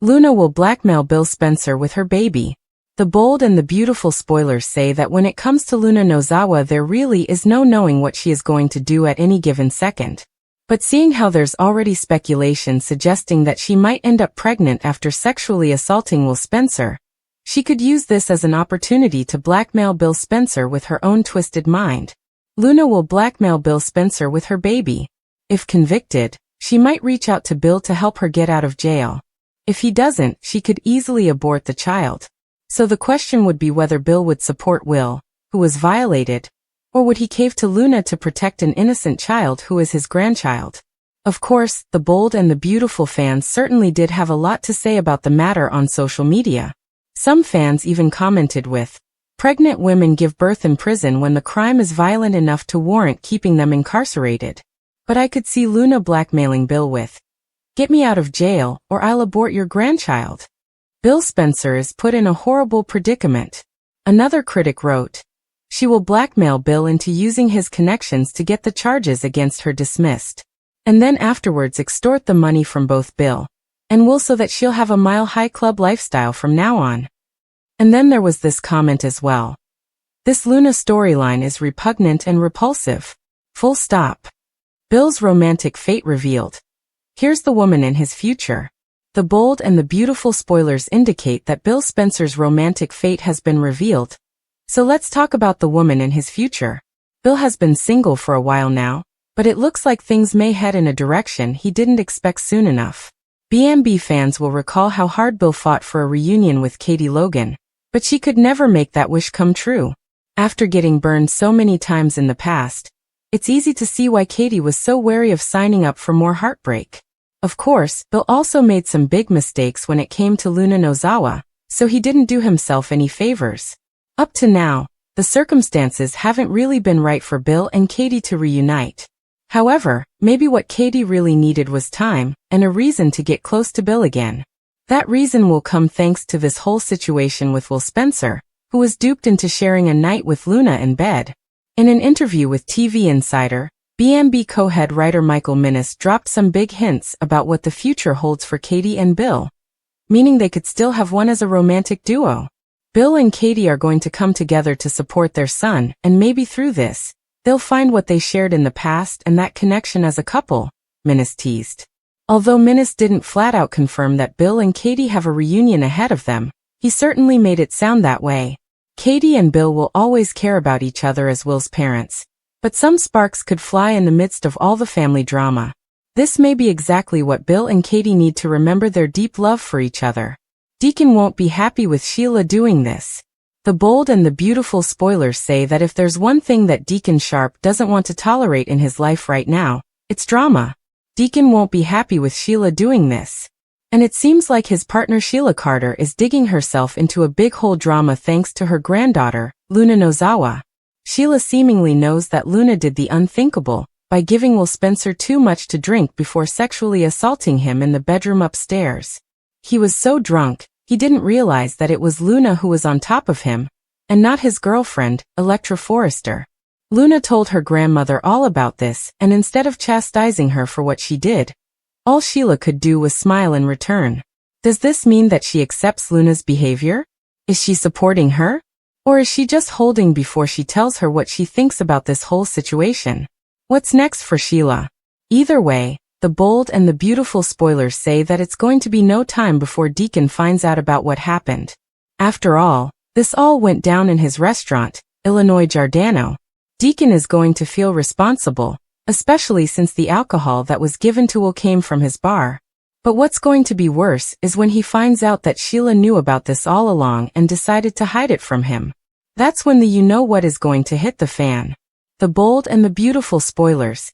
Luna will blackmail Bill Spencer with her baby. The bold and the beautiful spoilers say that when it comes to Finnegan-Nozawa there really is no knowing what she is going to do at any given second. But seeing how there's already speculation suggesting that she might end up pregnant after sexually assaulting Will Spencer, she could use this as an opportunity to blackmail Bill Spencer with her own twisted mind. Luna will blackmail Bill Spencer with her baby. If convicted, she might reach out to Bill to help her get out of jail. If he doesn't, she could easily abort the child. So the question would be whether Bill would support Will, who was violated, or would he cave to Luna to protect an innocent child who is his grandchild? Of course, the bold and the beautiful fans certainly did have a lot to say about the matter on social media. Some fans even commented with, "Pregnant women give birth in prison when the crime is violent enough to warrant keeping them incarcerated." But I could see Luna blackmailing Bill with, "Get me out of jail, or I'll abort your grandchild." Bill Spencer is put in a horrible predicament. Another critic wrote, "She will blackmail Bill into using his connections to get the charges against her dismissed, and then afterwards extort the money from both Bill and Will so that she'll have a mile-high club lifestyle from now on." And then there was this comment as well. "This Luna storyline is repugnant and repulsive. Full stop. Bill's romantic fate revealed. Here's the woman in his future." The bold and the beautiful spoilers indicate that Bill Spencer's romantic fate has been revealed. So let's talk about the woman in his future. Bill has been single for a while now, but it looks like things may head in a direction he didn't expect soon enough. BMB fans will recall how hard Bill fought for a reunion with Katie Logan, but she could never make that wish come true. After getting burned so many times in the past, it's easy to see why Katie was so wary of signing up for more heartbreak. Of course, Bill also made some big mistakes when it came to Finnegan-Nozawa, so he didn't do himself any favors. Up to now, the circumstances haven't really been right for Bill and Katie to reunite. However, maybe what Katie really needed was time and a reason to get close to Bill again. That reason will come thanks to this whole situation with Will Spencer, who was duped into sharing a night with Luna in bed. In an interview with TV Insider, BMB co-head writer Michael Minnis dropped some big hints about what the future holds for Katie and Bill, meaning they could still have one as a romantic duo. Bill and Katie are going to come together to support their son, and maybe through this, they'll find what they shared in the past and that connection as a couple, Minnis teased. Although Minnis didn't flat-out confirm that Bill and Katie have a reunion ahead of them, he certainly made it sound that way. Katie and Bill will always care about each other as Will's parents, but some sparks could fly in the midst of all the family drama. This may be exactly what Bill and Katie need to remember their deep love for each other. Deacon won't be happy with Sheila doing this. The bold and the beautiful spoilers say that if there's one thing that Deacon Sharp doesn't want to tolerate in his life right now, it's drama. Deacon won't be happy with Sheila doing this. And it seems like his partner Sheila Carter is digging herself into a big hole drama thanks to her granddaughter, Finnegan-Nozawa. Sheila seemingly knows that Luna did the unthinkable by giving Will Spencer too much to drink before sexually assaulting him in the bedroom upstairs. He was so drunk, he didn't realize that it was Luna who was on top of him, and not his girlfriend, Electra Forrester. Luna told her grandmother all about this, and instead of chastising her for what she did, all Sheila could do was smile in return. Does this mean that she accepts Luna's behavior? Is she supporting her? Or is she just holding before she tells her what she thinks about this whole situation? What's next for Sheila? Either way, the bold and the beautiful spoilers say that it's going to be no time before Deacon finds out about what happened. After all, this all went down in his restaurant, Illinois Giardano. Deacon is going to feel responsible, especially since the alcohol that was given to Will came from his bar. But what's going to be worse is when he finds out that Sheila knew about this all along and decided to hide it from him. That's when the you-know-what is going to hit the fan. The bold and the beautiful spoilers.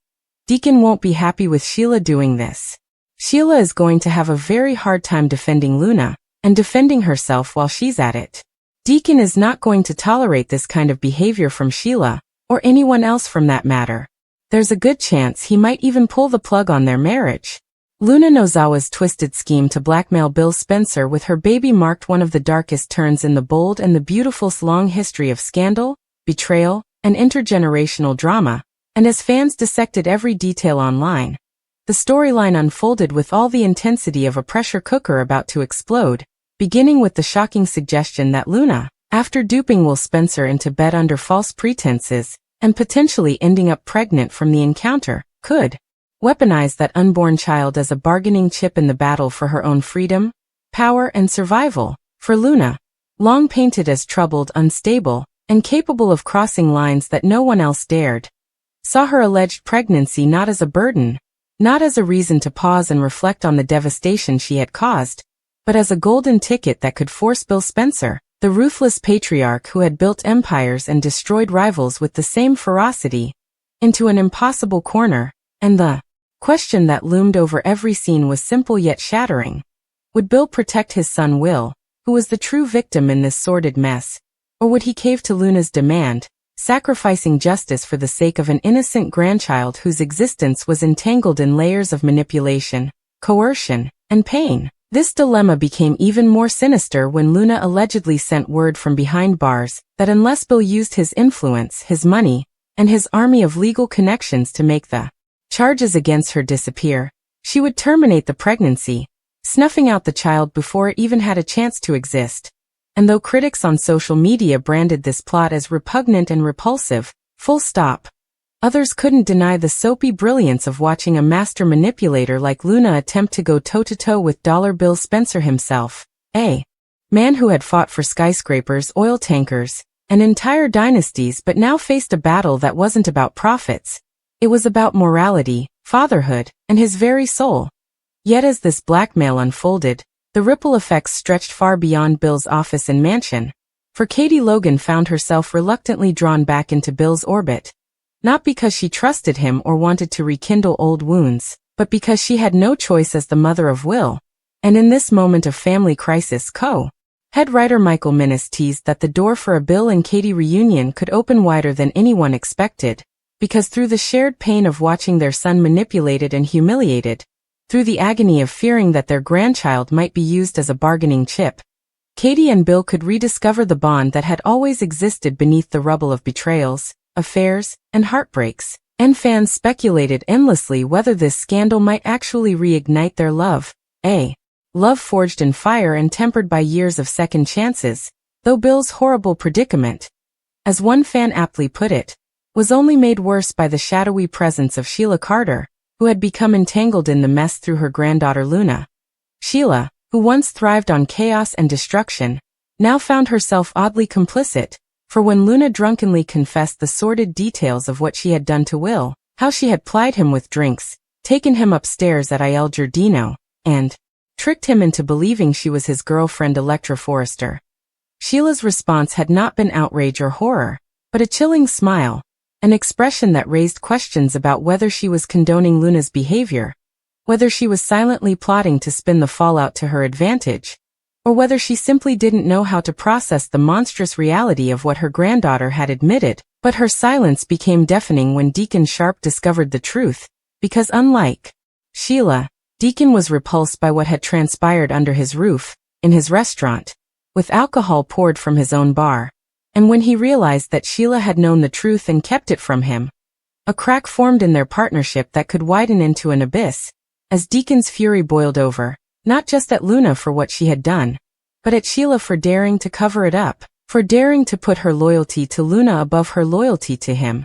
Deacon won't be happy with Sheila doing this. Sheila is going to have a very hard time defending Luna, and defending herself while she's at it. Deacon is not going to tolerate this kind of behavior from Sheila, or anyone else from that matter. There's a good chance he might even pull the plug on their marriage. Finnegan-Nozawa's twisted scheme to blackmail Bill Spencer with her baby marked one of the darkest turns in the bold and the beautiful's long history of scandal, betrayal, and intergenerational drama, and as fans dissected every detail online, The storyline unfolded with all the intensity of a pressure cooker about to explode, beginning with the shocking suggestion that Luna, after duping Will Spencer into bed under false pretenses, and potentially ending up pregnant from the encounter, could weaponize that unborn child as a bargaining chip in the battle for her own freedom, power, and survival. For Luna, long painted as troubled, unstable, and capable of crossing lines that no one else dared, saw her alleged pregnancy not as a burden, not as a reason to pause and reflect on the devastation she had caused, but as a golden ticket that could force Bill Spencer, the ruthless patriarch who had built empires and destroyed rivals with the same ferocity, into an impossible corner. And the question that loomed over every scene was simple yet shattering. Would Bill protect his son Will, who was the true victim in this sordid mess, or would he cave to Luna's demand, sacrificing justice for the sake of an innocent grandchild whose existence was entangled in layers of manipulation, coercion, and pain? This dilemma became even more sinister when Luna allegedly sent word from behind bars that unless Bill used his influence, his money, and his army of legal connections to make the charges against her disappear, she would terminate the pregnancy, snuffing out the child before it even had a chance to exist. And though critics on social media branded this plot as repugnant and repulsive, full stop, others couldn't deny the soapy brilliance of watching a master manipulator like Luna attempt to go toe-to-toe with Bill Spencer himself, a man who had fought for skyscrapers, oil tankers, and entire dynasties but now faced a battle that wasn't about profits. It was about morality, fatherhood, and his very soul. Yet as this blackmail unfolded, the ripple effects stretched far beyond Bill's office and mansion, for Katie Logan found herself reluctantly drawn back into Bill's orbit. Not because she trusted him or wanted to rekindle old wounds, but because she had no choice as the mother of Will. And in this moment of family crisis, head writer Michael Minnis teased that the door for a Bill and Katie reunion could open wider than anyone expected, because through the shared pain of watching their son manipulated and humiliated, through the agony of fearing that their grandchild might be used as a bargaining chip, Katie and Bill could rediscover the bond that had always existed beneath the rubble of betrayals, affairs, and heartbreaks. And fans speculated endlessly whether this scandal might actually reignite their love, a love forged in fire and tempered by years of second chances, though Bill's horrible predicament, as one fan aptly put it, was only made worse by the shadowy presence of Sheila Carter, who had become entangled in the mess through her granddaughter Luna. Sheila, who once thrived on chaos and destruction, now found herself oddly complicit, for when Luna drunkenly confessed the sordid details of what she had done to Will, how she had plied him with drinks, taken him upstairs at Il Giardino, and tricked him into believing she was his girlfriend Electra Forrester, Sheila's response had not been outrage or horror, but a chilling smile, an expression that raised questions about whether she was condoning Luna's behavior, whether she was silently plotting to spin the fallout to her advantage, or whether she simply didn't know how to process the monstrous reality of what her granddaughter had admitted. But her silence became deafening when Deacon Sharp discovered the truth, because unlike Sheila, Deacon was repulsed by what had transpired under his roof, in his restaurant, with alcohol poured from his own bar. And when he realized that Sheila had known the truth and kept it from him, a crack formed in their partnership that could widen into an abyss, as Deacon's fury boiled over, not just at Luna for what she had done, but at Sheila for daring to cover it up, for daring to put her loyalty to Luna above her loyalty to him.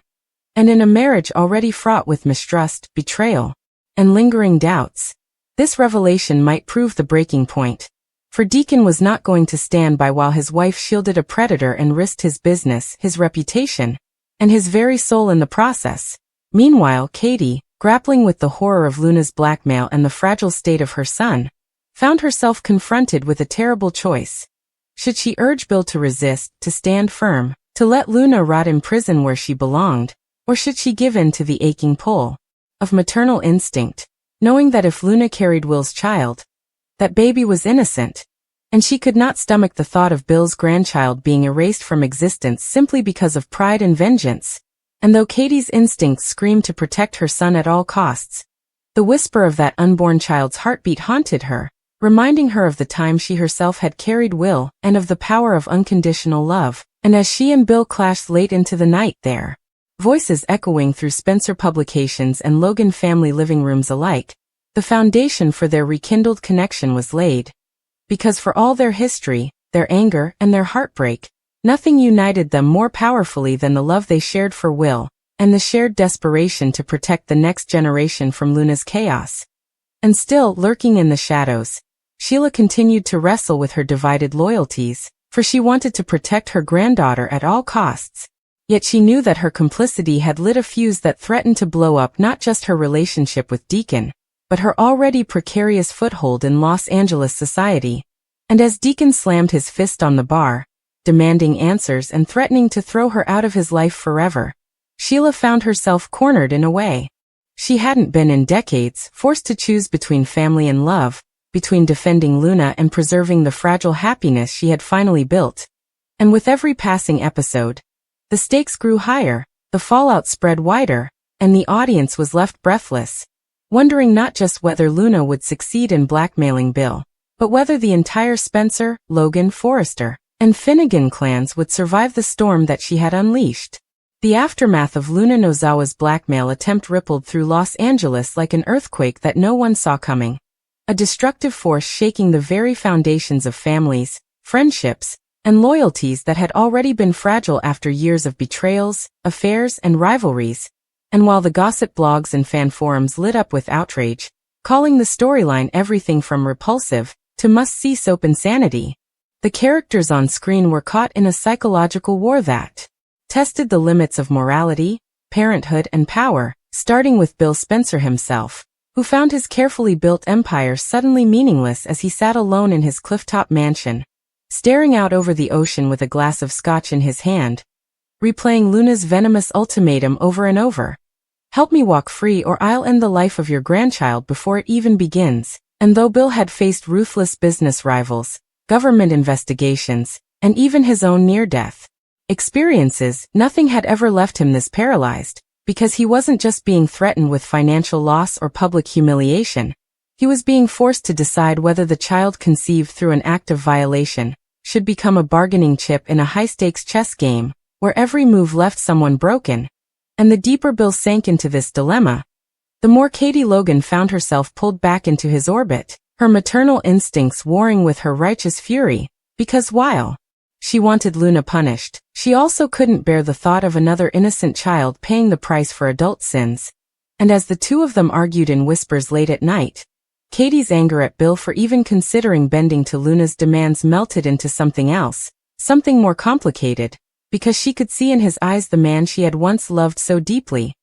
And in a marriage already fraught with mistrust, betrayal, and lingering doubts, this revelation might prove the breaking point. For Deacon was not going to stand by while his wife shielded a predator and risked his business, his reputation, and his very soul in the process. Meanwhile, Katie, grappling with the horror of Luna's blackmail and the fragile state of her son, found herself confronted with a terrible choice. Should she urge Bill to resist, to stand firm, to let Luna rot in prison where she belonged, or should she give in to the aching pull of maternal instinct, knowing that if Luna carried Will's child, that baby was innocent, and she could not stomach the thought of Bill's grandchild being erased from existence simply because of pride and vengeance. And though Katie's instincts screamed to protect her son at all costs, the whisper of that unborn child's heartbeat haunted her, reminding her of the time she herself had carried Will and of the power of unconditional love. And as she and Bill clashed late into the night there, voices echoing through Spencer publications and Logan family living rooms alike. The foundation for their rekindled connection was laid. Because for all their history, their anger, and their heartbreak, nothing united them more powerfully than the love they shared for Will, and the shared desperation to protect the next generation from Luna's chaos. And still, lurking in the shadows, Sheila continued to wrestle with her divided loyalties, for she wanted to protect her granddaughter at all costs. Yet she knew that her complicity had lit a fuse that threatened to blow up not just her relationship with Deacon, but her already precarious foothold in Los Angeles society. And as Deacon slammed his fist on the bar, demanding answers and threatening to throw her out of his life forever, Sheila found herself cornered in a way she hadn't been in decades, forced to choose between family and love, between defending Luna and preserving the fragile happiness she had finally built. And with every passing episode, the stakes grew higher, the fallout spread wider, and the audience was left breathless, wondering not just whether Luna would succeed in blackmailing Bill, but whether the entire Spencer, Logan, Forrester, and Finnegan clans would survive the storm that she had unleashed. The aftermath of Finnegan-Nozawa's blackmail attempt rippled through Los Angeles like an earthquake that no one saw coming. A destructive force shaking the very foundations of families, friendships, and loyalties that had already been fragile after years of betrayals, affairs, and rivalries. And while the gossip blogs and fan forums lit up with outrage, calling the storyline everything from repulsive to must-see soap insanity, the characters on screen were caught in a psychological war that tested the limits of morality, parenthood, and power, starting with Bill Spencer himself, who found his carefully built empire suddenly meaningless as he sat alone in his clifftop mansion, staring out over the ocean with a glass of scotch in his hand, replaying Luna's venomous ultimatum over and over. "Help me walk free or I'll end the life of your grandchild before it even begins." And though Bill had faced ruthless business rivals, government investigations, and even his own near-death experiences, nothing had ever left him this paralyzed, because he wasn't just being threatened with financial loss or public humiliation. He was being forced to decide whether the child conceived through an act of violation should become a bargaining chip in a high-stakes chess game, where every move left someone broken. And the deeper Bill sank into this dilemma, the more Katie Logan found herself pulled back into his orbit, her maternal instincts warring with her righteous fury, because while she wanted Luna punished, she also couldn't bear the thought of another innocent child paying the price for adult sins. And as the two of them argued in whispers late at night, Katie's anger at Bill for even considering bending to Luna's demands melted into something else, something more complicated, because she could see in his eyes the man she had once loved so deeply,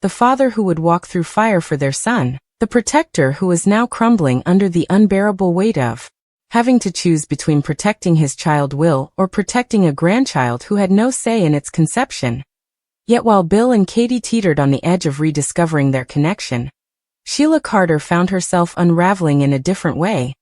the father who would walk through fire for their son, the protector who was now crumbling under the unbearable weight of having to choose between protecting his child Will or protecting a grandchild who had no say in its conception. Yet while Bill and Katie teetered on the edge of rediscovering their connection, Sheila Carter found herself unraveling in a different way,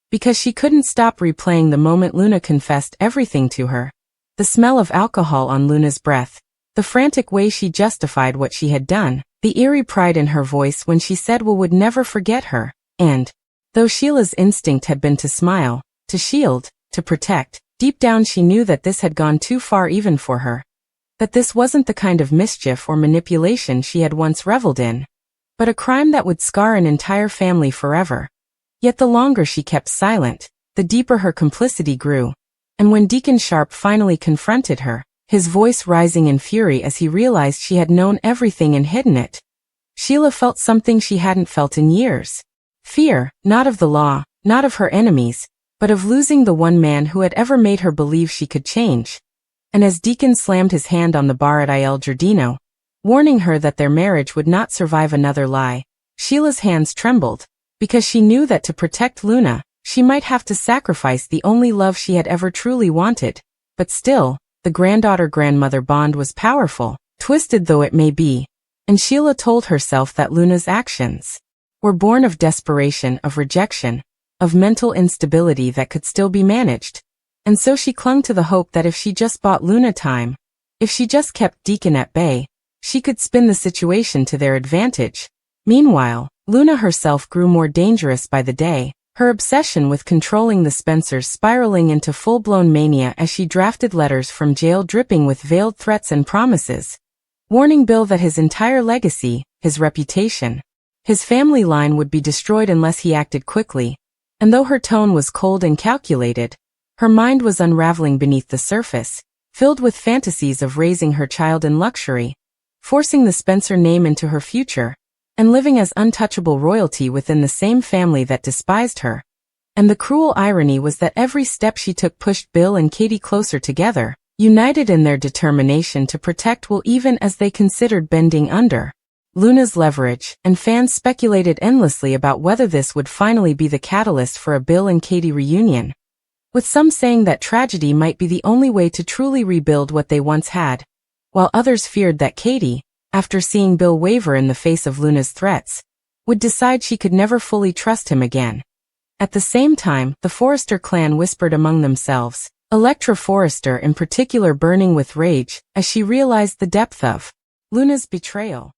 because she couldn't stop replaying the moment Luna confessed everything to her. The smell of alcohol on Luna's breath, the frantic way she justified what she had done, the eerie pride in her voice when she said Will would never forget her, and though Sheila's instinct had been to smile, to shield, to protect, deep down she knew that this had gone too far even for her. That this wasn't the kind of mischief or manipulation she had once reveled in, but a crime that would scar an entire family forever. Yet the longer she kept silent, the deeper her complicity grew. And when Deacon Sharp finally confronted her, his voice rising in fury as he realized she had known everything and hidden it, Sheila felt something she hadn't felt in years. Fear, not of the law, not of her enemies, but of losing the one man who had ever made her believe she could change. And as Deacon slammed his hand on the bar at Il Giardino, warning her that their marriage would not survive another lie, Sheila's hands trembled, because she knew that to protect Luna, she might have to sacrifice the only love she had ever truly wanted. But still, the granddaughter-grandmother bond was powerful, twisted though it may be, and Sheila told herself that Luna's actions were born of desperation, of rejection, of mental instability that could still be managed. And so she clung to the hope that if she just bought Luna time, if she just kept Deacon at bay, she could spin the situation to their advantage. Meanwhile, Luna herself grew more dangerous by the day, her obsession with controlling the Spencers spiraling into full-blown mania as she drafted letters from jail dripping with veiled threats and promises. warning Bill that his entire legacy, his reputation, his family line would be destroyed unless he acted quickly. And though her tone was cold and calculated, her mind was unraveling beneath the surface, filled with fantasies of raising her child in luxury, forcing the Spencer name into her future, and living as untouchable royalty within the same family that despised her. And the cruel irony was that every step she took pushed Bill and Katie closer together, united in their determination to protect Will even as they considered bending under Luna's leverage, and fans speculated endlessly about whether this would finally be the catalyst for a Bill and Katie reunion, with some saying that tragedy might be the only way to truly rebuild what they once had, while others feared that Katie, after seeing Bill waver in the face of Luna's threats, would decide she could never fully trust him again. At the same time, the Forrester clan whispered among themselves, Electra Forrester in particular burning with rage, as she realized the depth of Luna's betrayal.